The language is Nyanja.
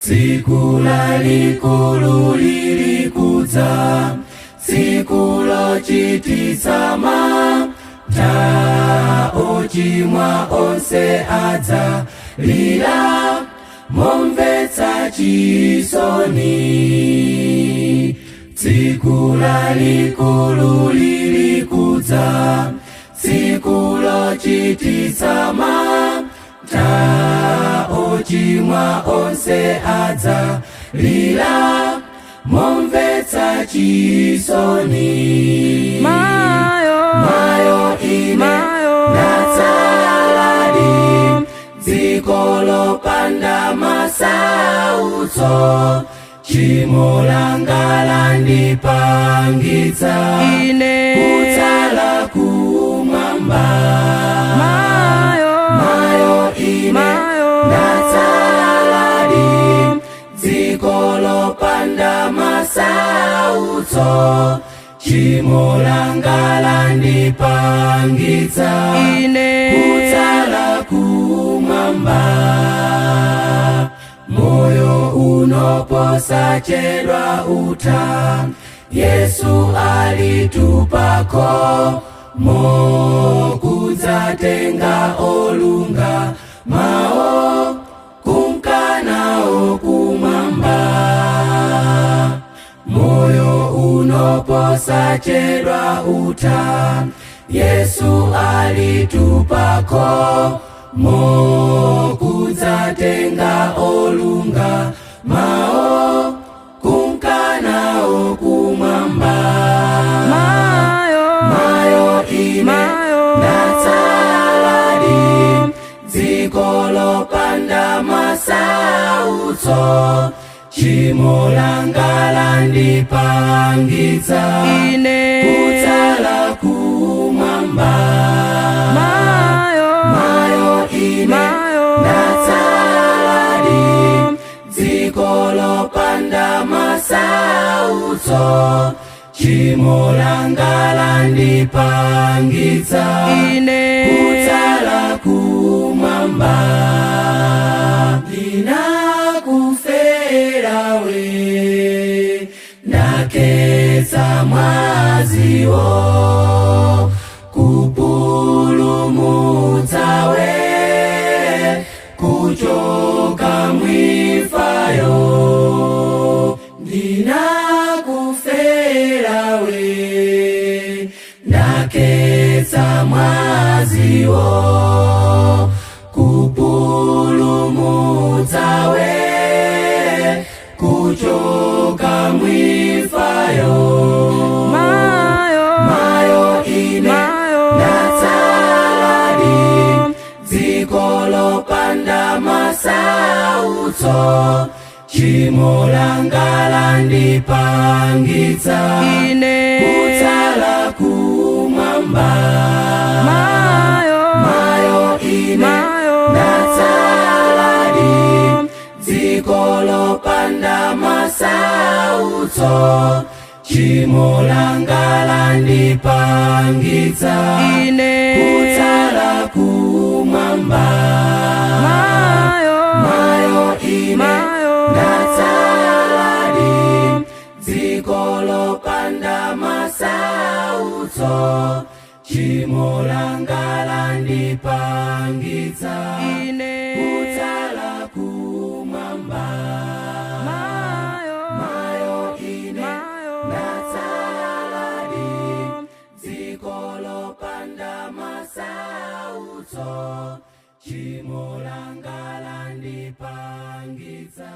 Tsiku lalikulu lilikuza, tsiku lochititsa mantha, ochimwa onse adzalira momvetsa chisoni. Tsiku lalikulu lilikuza, tsiku lochititsa mantha, ochimwa onse adzalira momvetsa chisoni. Mayo ine natsaladi, dziko lopanda masautso, tchimo langa landipangitsa kutsala kumwamba. Mayo ine natsaladi, dziko lopanda masautso, tchimo langa landipangitsa kutsala kumwamba. Moyo unoposachedwa utha, Yesu alitupako kudzatenga olungama mao kumkanao kumwamba. Moyo unoposachedwa utha, Yesu alitupako kudzatenga olungama mao kumkanao kumwamba. Mayo ine natsaladi, dziko lopanda masautso, tchimo langa landipangitsa kutsala kumwamba. Mayo ine natsaladi, dziko lopanda masautso, tchimo langa landipangitsa kutsala kumwamba. Ndinakuferawe, ndakhetsa mwaziwo, kupulumutsawe kuchoka mwifayo. Ndinakuferawe, ndakhetsa mwaziwo, kupulumutsawe kuchoka mwifayo. Mayo ine natsaladi, dziko lopanda masautso, tchimo langa landipangitsa kutsala kumwamba. Mayo ine natsaladi, dziko lopanda masautso, tchimo langa landipangitsa kutsala kumwamba. Mayo ine natsaladi, dziko lopanda masautso, tchimo langa landipangitsa kutsala kumwamba. Mayo ine natsaladi, dziko lopanda masautso, tchimo langa landipangitsa